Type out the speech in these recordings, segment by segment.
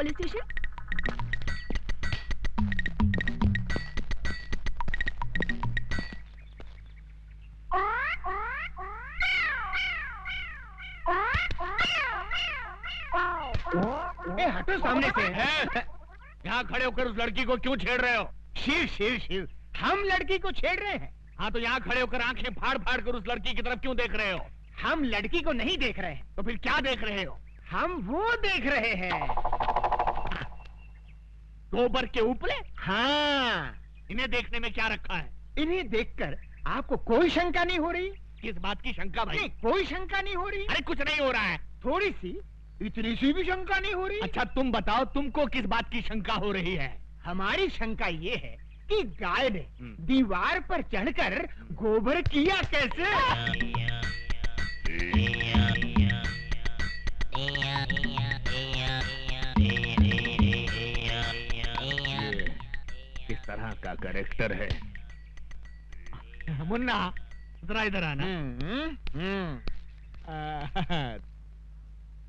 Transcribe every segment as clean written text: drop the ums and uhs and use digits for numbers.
Police station. हटो सामने से। यहाँ खड़े होकर उस लड़की को क्यों छेड़ रहे हो? शिव शिव शिव, हम लड़की को छेड़ रहे हैं। हाँ तो यहाँ खड़े होकर आंखें फाड़ फाड़ कर उस लड़की की तरफ क्यों देख रहे हो? हम लड़की को नहीं देख रहे हैं। तो फिर क्या देख रहे हो? हम वो देख रहे हैं। गोबर के उपले? हाँ। इन्हें देखने में क्या रखा है? इन्हें देखकर आपको कोई शंका नहीं हो रही? किस बात की शंका भाई? नहीं, कोई शंका नहीं हो रही। अरे कुछ नहीं हो रहा है। थोड़ी सी, इतनी सी भी शंका नहीं हो रही। अच्छा तुम बताओ, तुमको किस बात की शंका हो रही है? हमारी शंका ये है कि गाय ने दीवार पर चढ़कर गोबर किया कैसे? किस तरह का कैरेक्टर है? मुन्ना जरा इधर आना।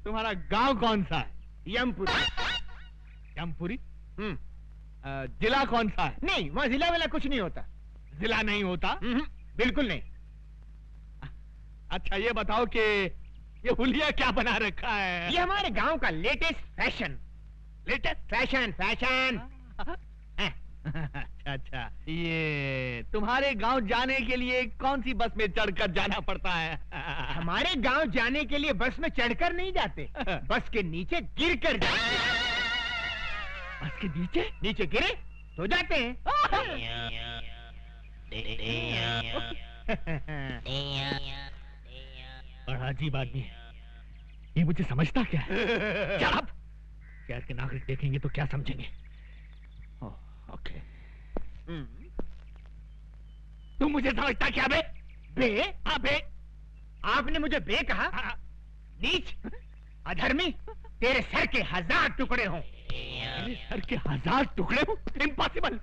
तुम्हारा गांव कौन सा है? यमपुरी। यमपुरी? जिला कौन सा है? नहीं, वहाँ जिला वाला कुछ नहीं होता। जिला नहीं होता? बिल्कुल नहीं। अच्छा ये बताओ कि ये हुलिया क्या बना रखा है? ये हमारे गांव का latest fashion. Latest fashion fashion. अच्छा ये तुम्हारे गांव जाने के लिए कौन सी बस में चढ़कर जाना पड़ता है? हमारे गांव जाने के लिए बस में चढ़कर नहीं जाते, बस के नीचे गिर कर जाते। बस के नीचे? नीचे गिरे तो जाते हैं। बड़ा अजीब आदमी है ये, मुझे समझता क्या है? शहर के नागरिक देखेंगे तो क्या समझेंगे? ओके। तुम मुझे समझता क्या बे? बे? हाँ बे। आपने मुझे बे कहा? नीच, अधर्मी, तेरे सर के 1000 टुकड़े हों। मेरे सर के 1000 टुकड़े हों? इम्पॉसिबल।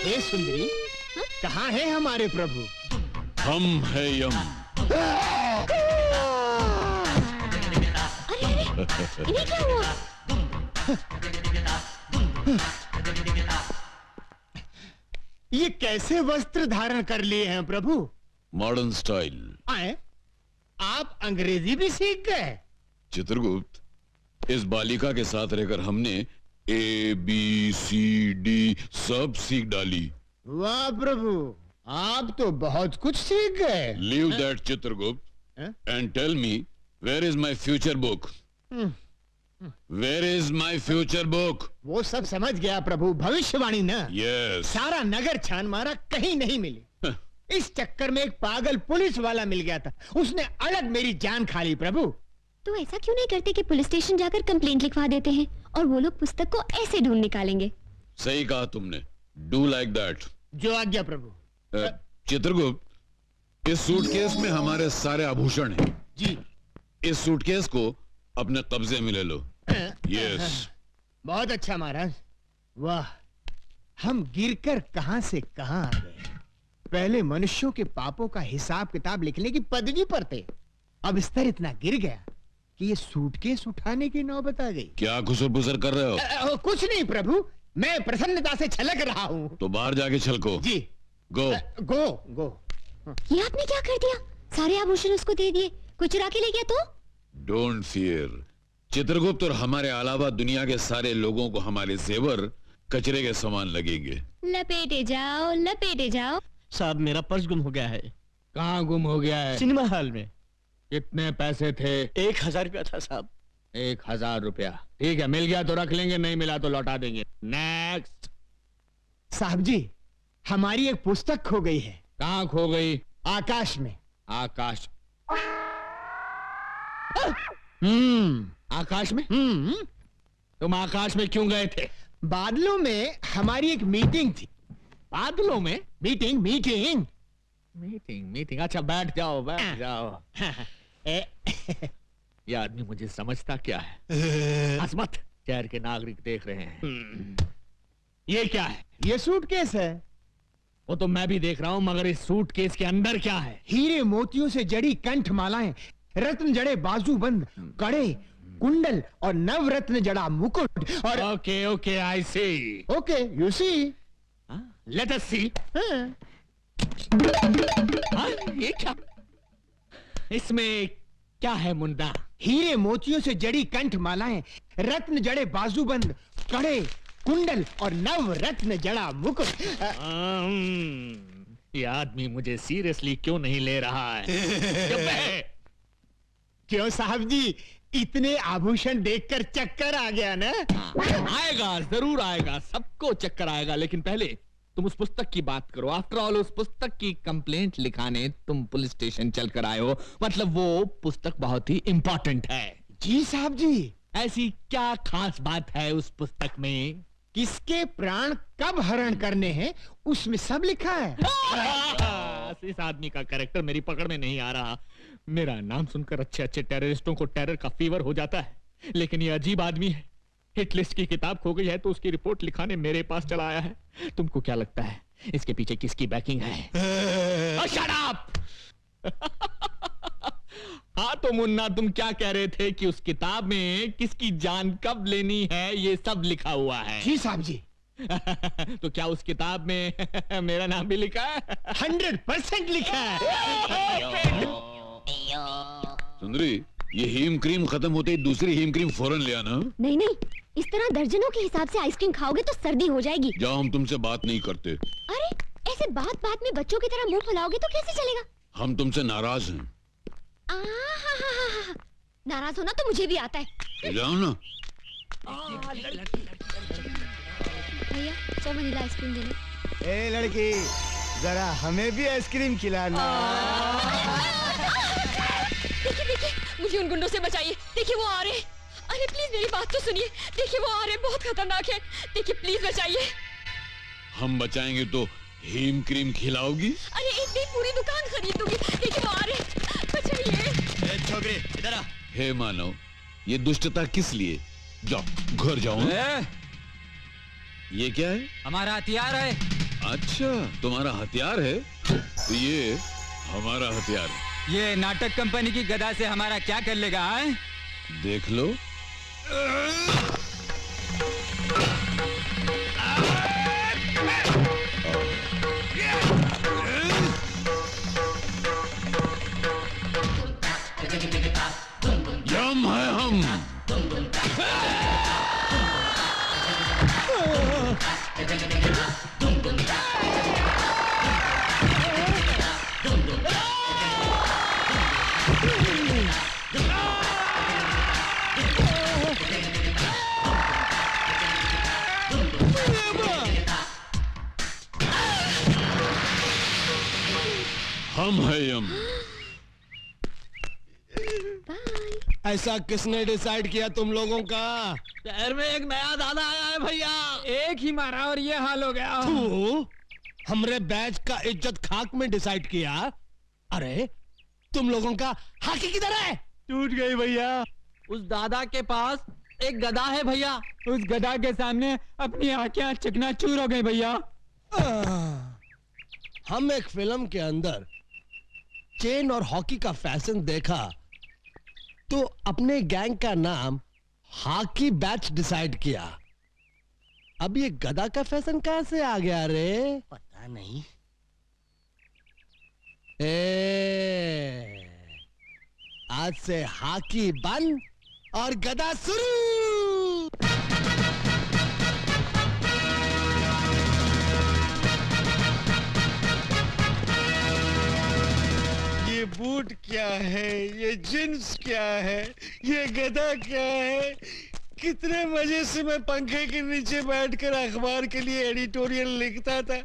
हे सुंदरी, कहाँ है हमारे प्रभु? हम है यम। इन्हें क्या हुआ? ये कैसे वस्त्र धारण कर लिए हैं प्रभु? Modern style. आए? आप अंग्रेजी भी सीख गए? चित्रगुप्त, इस बालिका के साथ रहकर हमने ABCD सब सीख डाली। वाह प्रभु, आप तो बहुत कुछ सीख गए। Leave that Chitragupta and tell me, where is my future book? Where is my future book? वो सब समझ गया प्रभु, भविष्यवाणी ना। यस। सारा नगर छान मारा, कहीं नहीं मिली। इस चक्कर में एक पागल पुलिस वाला मिल गया था, उसने अलग मेरी जान खा ली प्रभु। तो ऐसा क्यों नहीं करते कि पुलिस स्टेशन जाकर कंप्लेंट लिखवा देते हैं और वो लोग पुस्तक को ऐसे ढूंढ निकालेंगे? सही कहा तुमने, डू लाइक दैट। जो आज्ञा प्रभु। चित्रगुप्त, इस सूटकेस में हमारे सारे आभूषण हैं। जी। इस सूटकेस को अपने कब्जे में ले लो। यस। बहुत अच्छा महाराज। वाह, हम गिरकर कहां से कहां आ गए। पहले मनुष्यों के पापों का हिसाब किताब लिखने की पदवी पर थे, अब स्तर इतना गिर गया कि ये सूटकेस उठाने की नौबत आ गई। क्या खुसर-पुसर कर रहे हो? कुछ नहीं प्रभु, मैं प्रसन्नता से छलक रहा हूँ। तो बाहर जाके छलको। जी। गो गो गो। ये आपने क्या कर दिया? सारे आभूषण उसको दे दिए, कोई चुरा के ले गया तो? डोंट फियर चित्रगुप्त, और हमारे अलावा दुनिया के सारे लोगों को हमारे जेवर कचरे के समान लगेंगे। लपेटे जाओ लपेटे जाओ। साहब, मेरा पर्स गुम हो गया है। कहाँ गुम हो गया है? सिनेमा हॉल में। कितने पैसे थे? 1000 रुपया था साहब। 1000 रुपया? ठीक है, मिल गया तो रख लेंगे, नहीं मिला तो लौटा देंगे। नेक्स्ट। साहब जी, हमारी एक पुस्तक खो गई है। कहाँ खो गई? आकाश में। आकाश? आकाश में? तुम आकाश में क्यों गए थे? बादलों में हमारी एक मीटिंग थी। बादलों में? Meeting meeting meeting meeting. अच्छा बैठ जाओ बैठ जाओ। ये आदमी मुझे समझता क्या है? असमत, शहर के नागरिक देख रहे हैं। ये क्या है? ये सूटकेस है। वो तो मैं भी देख रहा हूँ, मगर इस सूटकेस के अंदर क्या है? हीरे मोतियों से जड़ी कंठ मालाएं, रत्न जड़े बाजूबंद कड़े कुंडल और नवरत्न जड़ा मुकुट और okay okay I see. Okay you see. Let us see. ये क्या? इसमें क्या है मुंडा? हीरे मोतियों से जड़ी कंठ मालाएं, रत्न जड़े बाजूबंद कड़े कुंडल और नवरत्न जड़ा मुकुट। ये आदमी मुझे सीरियसली क्यों नहीं ले रहा है? क्यों साहब जी, इतने आभूषण देखकर चक्कर आ गया ना? आएगा, जरूर आएगा, सबको चक्कर आएगा, लेकिन पहले तुम उस पुस्तक की बात करो। आफ्टर ऑल उस पुस्तक की कंप्लेंट लिखाने तुम पुलिस स्टेशन चलकर आए हो, मतलब वो पुस्तक बहुत ही इंपॉर्टेंट है। जी साहब जी। ऐसी क्या खास बात है उस पुस्तक में? किसके प्राण कब हरण करने हैं उसमें सब लिखा है। इस आदमी का कैरेक्टर मेरी पकड़ में नहीं आ रहा। मेरा नाम सुनकर अच्छे अच्छे टेररिस्टों को टेरर का फीवर हो जाता है, लेकिन ये अजीब आदमी है। हिट लिस्ट की किताब खो गई है तो उसकी रिपोर्ट लिखाने मेरे पास चला आया है। तुमको क्या लगता है इसके पीछे किसकी बैकिंग है? Shut up! हाँ तो मुन्ना, तुम क्या कह रहे थे कि उस किताब में किसकी जान कब लेनी है ये सब लिखा हुआ है? जी साहब जी। तो क्या उस किताब में मेरा नाम भी लिखा है? 100% लिखा है। सुंदरी, ये हीम क्रीम खत्म होते ही दूसरी हीम क्रीम फौरन ले आना। नहीं नहीं, इस तरह दर्जनों के हिसाब से आइसक्रीम खाओगे तो सर्दी हो जाएगी। जाओ, हम तुमसे बात नहीं करते। अरे ऐसे बात बात में बच्चों की तरह मुंह फुलाओगे तो कैसे चलेगा? हम तुमसे नाराज हैं। नाराज होना तो मुझे भी आता है। तो जाओ ना। भैया 100 वनीला आइसक्रीम देना। ए लड़की, जरा हमें भी आइसक्रीम खिलाना। देखिए देखिए, मुझे उन गुंडों से बचाइए। देखिए वो आ रहे हैं। अरे प्लीज मेरी बात तो सुनिए। देखिए वो आ रहे हैं, बहुत खतरनाक है। देखिए प्लीज बचाइए। हम बचाएंगे तो हीम क्रीम खिलाओगी? अरे एक नहीं, पूरी दुकान खरीद दूंगी। देखिए वो आ रहे हैं, बचाइए। छोकरी इधर आ। हे मानव, ये दुष्टता किस लिए? जाओ घर जाओ। ये क्या है? हमारा हथियार है। अच्छा, तुम्हारा हथियार है? तो ये हमारा हथियार है। ये नाटक कंपनी की गदा से हमारा क्या कर लेगा? है? देख लो। यम है हम। हम है यम। ऐसा किसने डिसाइड किया तुम लोगों का? शहर में एक नया दादा आया है भैया, एक ही मारा और ये हाल हो गया। हमरे बैच का इज्जत खाक में डिसाइड किया। अरे तुम लोगों का हाकी किधर है? टूट गई भैया। उस दादा के पास एक गदा है भैया, उस गदा के सामने अपनी आंखें चकनाचूर हो गई भैया। हम एक फिल्म के अंदर चेन और हॉकी का फैशन देखा तो अपने गैंग का नाम हॉकी बैच डिसाइड किया। अब ये गदा का फैशन कहां से आ गया रे? पता नहीं। आज से हॉकी बंद और गदा शुरू। ये बूट क्या है, ये जींस क्या है, ये गधा क्या है? कितने मजे से मैं पंखे के नीचे बैठकर अखबार के लिए एडिटोरियल लिखता था।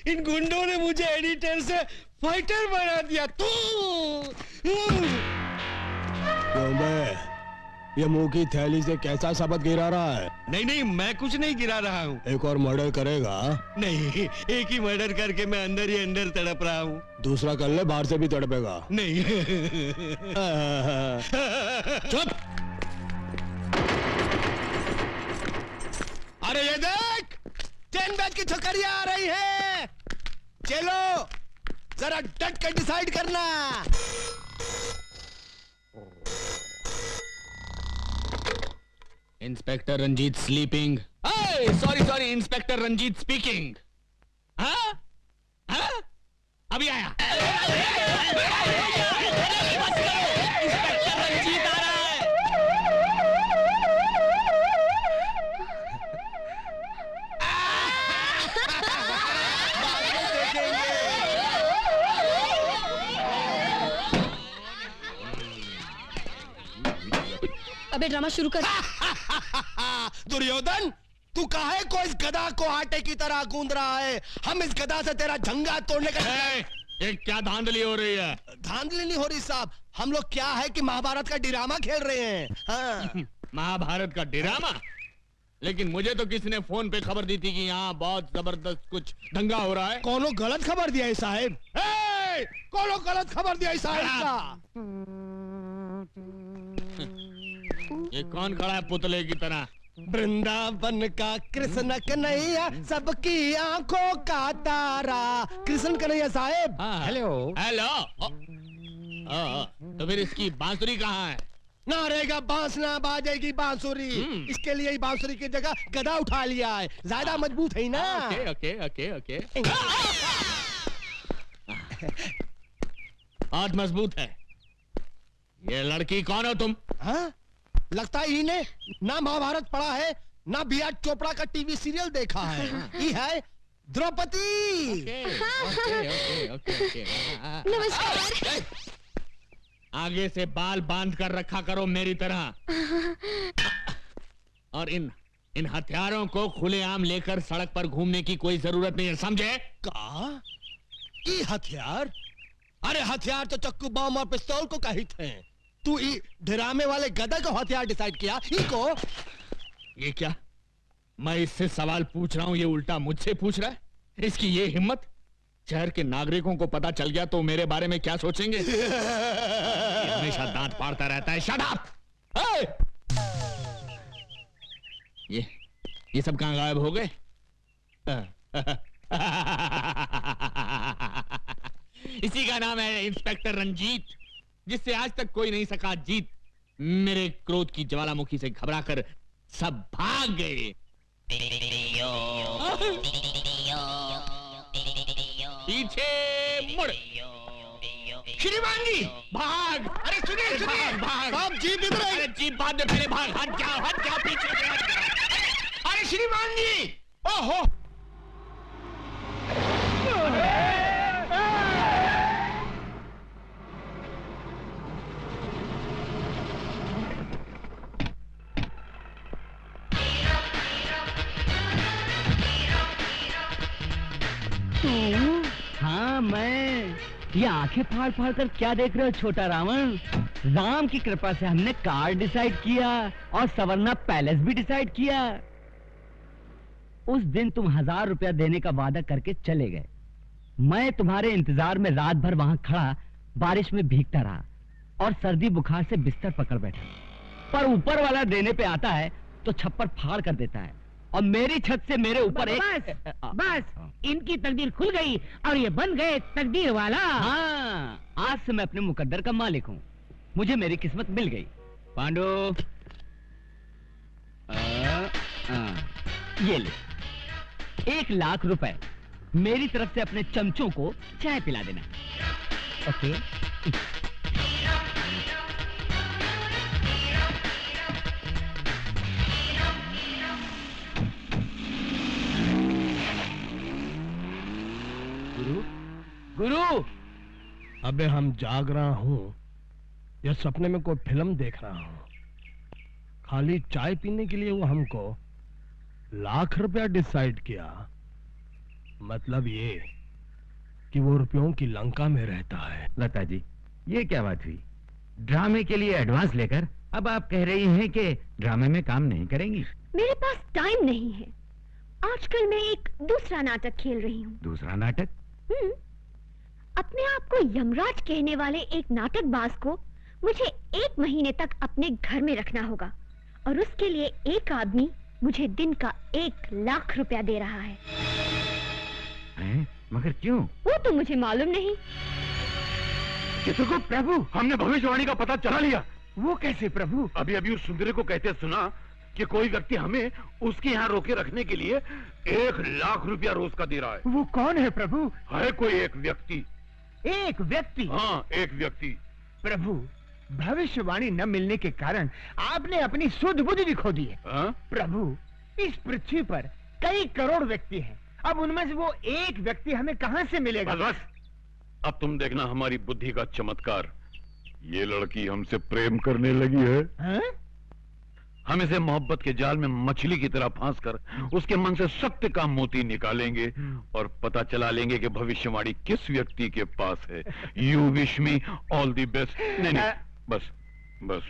इन गुंडों ने मुझे एडिटर से फाइटर बना दिया। क्यों बे? ये मुंह की थैली से कैसा शब्द गिरा रहा है? नहीं नहीं, मैं कुछ नहीं गिरा रहा हूँ। एक और मर्डर करेगा? नहीं, एक ही मर्डर करके मैं अंदर ही अंदर तड़प रहा हूँ। दूसरा कर ले, बाहर से भी तड़पेगा। नहीं। चुप। अरे ये देख, 10 बैच की छोकरियां आ रही है। चलो जरा डट कर डिसाइड करना। Inspector Ranjit sleeping. Sorry, inspector Ranjit speaking. हाँ? अभी आया। इंस्पेक्टर रंजीत आ रहा है। अबे ड्रामा शुरू कर। दुर्योधन, तू काहे को इस गधा को आटे की तरह गूंद रहा है? हम इस गधा से तेरा झंगा तोड़ने का। ये क्या धांधली हो रही है? धांधली नहीं हो रही साहब, हम लोग क्या है कि महाभारत का ड्रामा खेल रहे हैं। हाँ। महाभारत का ड्रामा? लेकिन मुझे तो किसी ने फोन पे खबर दी थी कि यहाँ बहुत जबरदस्त कुछ दंगा हो रहा है। कोनो गलत खबर दिया है साहब। कोनो गलत खबर दिया है साहब। ये कौन खड़ा है पुतले की तरह? वृंदावन का कृष्ण कन्हैया, सबकी आंखों का तारा। कृष्ण कन्हैया साहब। हेलो। तो फिर इसकी बांसुरी कहाँ है? ना रहेगा बांस ना बाजेगी बांसुरी। इसके लिए ही बांसुरी की जगह गधा उठा लिया है, ज्यादा मजबूत है ना। ओके। बहुत मजबूत है। ये लड़की कौन हो तुम? हाँ? लगता है इन्हें ना महाभारत पढ़ा है, ना बी.आर. चोपड़ा का टीवी सीरियल देखा है। ये है द्रौपदी। ओके। नमस्कार। आगे से बाल बांध कर रखा करो मेरी तरह। और इन हथियारों को खुलेआम लेकर सड़क पर घूमने की कोई जरूरत नहीं है, समझे? का? ये हथियार? अरे हथियार तो चक्कू, बम और पिस्तौल को कहित हैं। तू ड्रामे वाले गधा को हथियार डिसाइड किया? इको? ये क्या? मैं इससे सवाल पूछ रहा हूं, ये उल्टा मुझसे पूछ रहा है। इसकी ये हिम्मत! शहर के नागरिकों को पता चल गया तो मेरे बारे में क्या सोचेंगे? हमेशा दांत फाड़ता रहता है। Shut up! ये सब कहां गायब हो गए? इसी का नाम है इंस्पेक्टर रंजीत, जिससे आज तक कोई नहीं सका जीत। मेरे क्रोध की ज्वालामुखी से घबराकर सब भाग गए। पीछे मुड़। श्रीमान जी भाग! अरे सुनिए भाग! साहब जीप इधर है। अरे जीप बाद में पहले भाग। हट जाओ पीछे से हट जाओ। अरे श्रीमान जी! ओहो! हाँ मैं। ये आंखें फाड़ फाड़ कर क्या देख रहे हो छोटा रावण? राम की कृपा से हमने कार डिसाइड किया और सवर्णा पैलेस भी डिसाइड किया। उस दिन तुम 1000 रुपया देने का वादा करके चले गए। मैं तुम्हारे इंतजार में रात भर वहां खड़ा बारिश में भीगता रहा और सर्दी बुखार से बिस्तर पकड़ बैठा। पर ऊपर वाला देने पे आता है तो छप्पर फाड़ कर देता है और मेरी छत से मेरे ऊपर बस इनकी तकदीर खुल गई और ये बन गए तकदीर वाला। हाँ, आज से मैं अपने मुकद्दर का मालिक हूँ। मुझे मेरी किस्मत मिल गई। पांडु, ये ले 1 लाख रुपए। मेरी तरफ से अपने चमचों को चाय पिला देना। ओके? गुरु, अबे हम जाग रहा हूँ या सपने में कोई फिल्म देख रहा हूँ? खाली चाय पीने के लिए वो हमको 1 लाख रुपया डिसाइड किया। मतलब ये कि वो रुपयों की लंका में रहता है। लता जी, ये क्या बात हुई? ड्रामे के लिए एडवांस लेकर अब आप कह रही हैं कि ड्रामे में काम नहीं करेंगी? मेरे पास टाइम नहीं है। आजकल मैं एक दूसरा नाटक खेल रही हूँ। दूसरा नाटक? अपने आप को यमराज कहने वाले एक नाटकबाज को मुझे 1 महीने तक अपने घर में रखना होगा और उसके लिए एक आदमी मुझे दिन का 1 लाख रुपया दे रहा है। मगर क्यों? वो तो मुझे मालूम नहीं। चित्रगुप्त प्रभु, हमने भविष्यवाणी का पता चला लिया। वो कैसे प्रभु? अभी उस सुंदरी को कहते सुना कि कोई व्यक्ति हमें उसके यहाँ रोके रखने के लिए 1 लाख रुपया रोज का दे रहा है। वो कौन है प्रभु? है कोई एक व्यक्ति। एक व्यक्ति? हाँ, एक व्यक्ति। प्रभु, भविष्यवाणी न मिलने के कारण आपने अपनी सुध बुद्धि भी खो दी है। प्रभु, इस पृथ्वी पर कई करोड़ व्यक्ति हैं, अब उनमें से वो एक व्यक्ति हमें कहां से मिलेगा? बस बस, अब तुम देखना हमारी बुद्धि का चमत्कार। ये लड़की हमसे प्रेम करने लगी है। हम इसे मोहब्बत के जाल में मछली की तरह फांस कर उसके मन से सत्य का मोती निकालेंगे और पता चला लेंगे कि भविष्यवाणी किस व्यक्ति के पास है। You wish me all the best. नहीं, बस बस।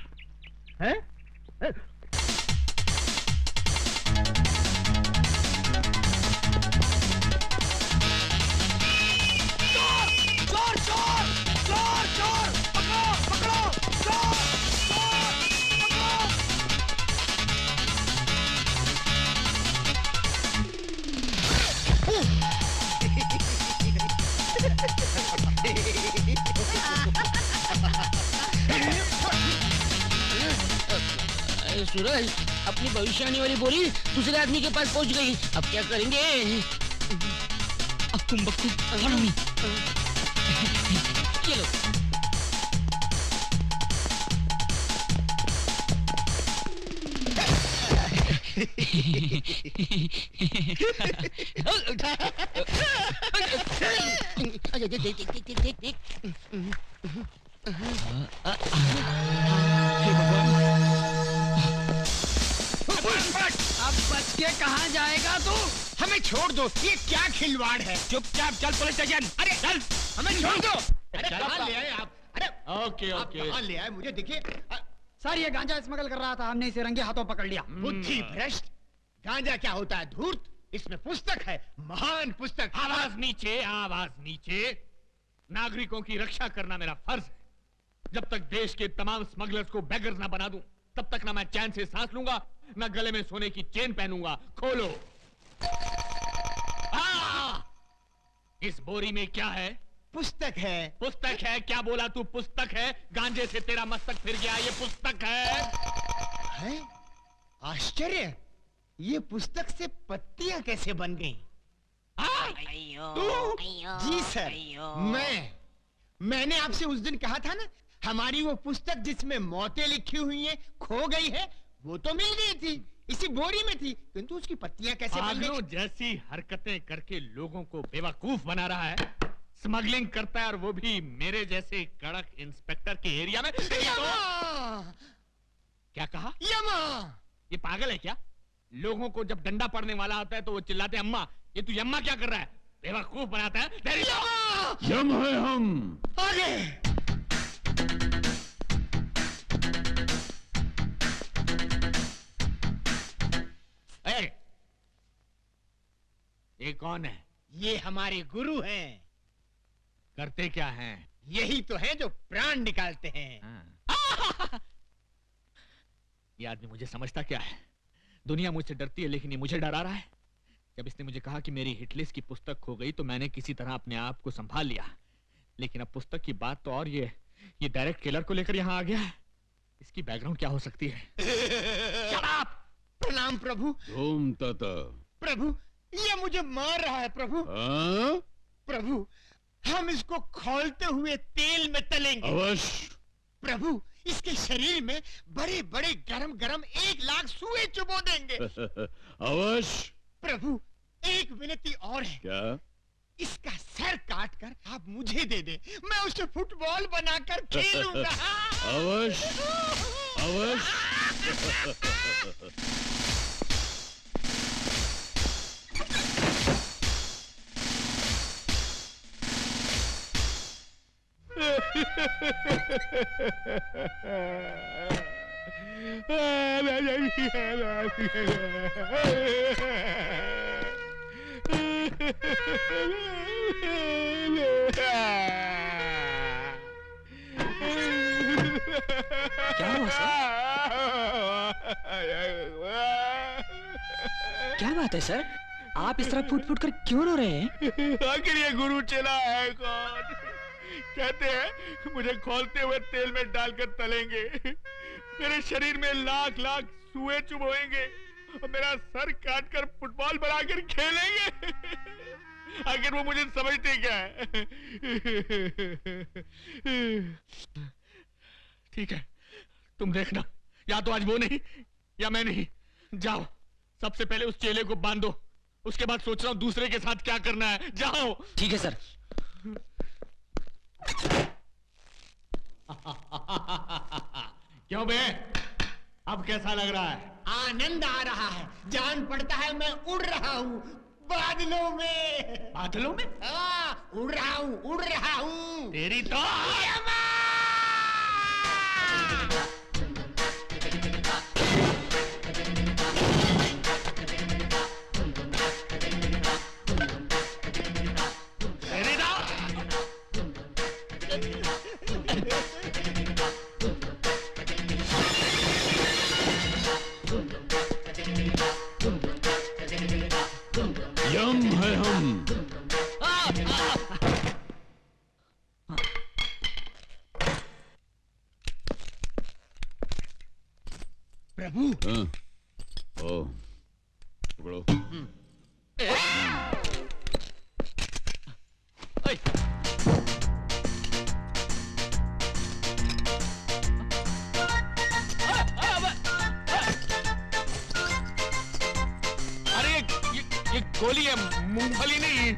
सूरज, अपनी भविष्यवाणी वाली बोरी दूसरे आदमी के पास पहुंच गई, अब क्या करेंगे? अब तुम बकू, चलो। अब बच के कहाँ जाएगा तू? हमें छोड़ दो, ये क्या खिलवाड़ है? चुपचाप चल पुलिस स्टेशन। अरे चल, हमें छोड़ दो। अरे कहाँ ले आए आप? अरे ओके ओके, कहाँ ले आए? मुझे देखिए सर, ये गांजा स्मगल कर रहा था, हमने इसे रंगे हाथों पकड़ लिया। बुद्धि भ्रष्ट। गांजा क्या होता है? धूर्त। इसमें पुस्तक है, महान पुस्तक। आवाज नीचे, आवाज नीचे। नागरिकों की रक्षा करना मेरा फर्ज है। जब तक देश के तमाम स्मगलर्स को बेगर्स ना बना दूं, तब तक ना मैं चैन से सांस लूंगा, ना गले में सोने की चेन पहनूंगा। खोलो। इस बोरी में क्या है? पुस्तक है। पुस्तक है? क्या बोला तू? पुस्तक है? गांजे से तेरा मस्तक फिर गया, ये पुस्तक है? आश्चर्य, ये पुस्तक से पत्तियां कैसे बन गई? जी सर, मैंने आपसे उस दिन कहा था ना, हमारी वो पुस्तक जिसमें मौतें लिखी हुई हैं खो गई है। वो तो मिल गई थी, इसी बोरी में थी, किंतु उसकी पत्तियां कैसे बन गई? जैसी हरकतें करके लोगों को बेवकूफ बना रहा है। स्मगलिंग करता है, और वो भी मेरे जैसे कड़क इंस्पेक्टर के एरिया में। क्या कहा? यमा। ये पागल है क्या? लोगों को जब डंडा पड़ने वाला होता है तो वो चिल्लाते हैं अम्मा। ये तू यम्मा क्या कर रहा है? बेवकूफ बनाता है। यम है हम। आगे। ये कौन है? ये हमारे गुरु हैं। करते क्या हैं? यही तो है जो प्राण निकालते हैं। ये आदमी मुझे समझता क्या है? दुनिया मुझसे डरती है, लेकिन ये मुझे डरा रहा है। जब इसने मुझे कहा कि मेरी हिटलिस्ट की पुस्तक खो गई, तो मैंने किसी तरह अपने आप को संभाल लिया। लेकिन अब पुस्तक की बात तो और ये डायरेक्ट किलर को लेकर यहाँ आ गया है। इसकी बैकग्राउंड क्या हो सकती है? प्रणाम प्रभु। ओम तथा। प्रभु, ये मुझे मार रहा है प्रभु। प्रभु, हम इसको खौलते हुए तेल में तलेंगे। अवश्य। प्रभु, इसके शरीर में बड़े बड़े गरम गरम 1 लाख सुए चुबो देंगे। अवश्य। प्रभु, एक विनती और है। क्या? इसका सर काट कर आप मुझे दे दे, मैं उसे फुटबॉल बनाकर खेलूंगा। अवश्य अवश्य। क्या हुआ सर? क्या बात है सर? आप इस तरह फूट फूट कर क्यों रो रहे हैं? आखिर ये गुरु चला है कौन? कहते हैं मुझे खौलते हुए तेल में डालकर तलेंगे। मेरे शरीर में लाख लाख सुए चुभोएंगे और मेरा सर काट कर फुटबॉल बनाकर खेलेंगे। आखिर वो मुझे समझते क्या है? ठीक है, तुम देखना, या तो आज वो नहीं या मैं नहीं। जाओ, सबसे पहले उस चेले को बांधो, उसके बाद सोच रहा हूं दूसरे के साथ क्या करना है। जाओ। ठीक है सर। क्यों बे, अब कैसा लग रहा है? आनंद आ रहा है, जान पड़ता है मैं उड़ रहा हूँ बादलों में। बादलों में? हाँ, उड़ रहा हूँ। तेरी तो यम है हम। प्रभु। हाँ। ओ, पकड़ो। अरे ये गोली है, मूंगफली नहीं।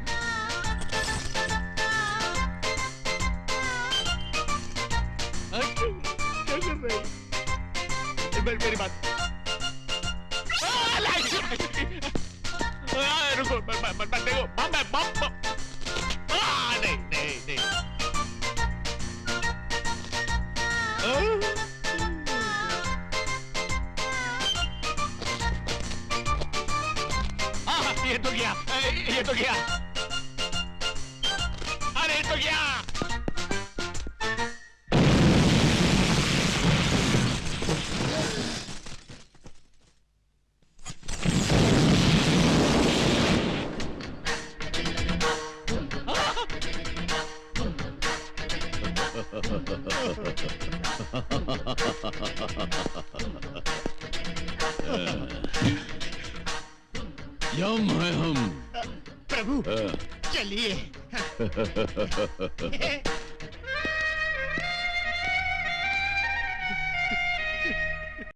क्या कर रहे हैं? मेरी बात रुको, देखो बम है, बम। नहीं। ये तो गया। अरे ये तो गया। यम है हम। प्रभु, चलिए।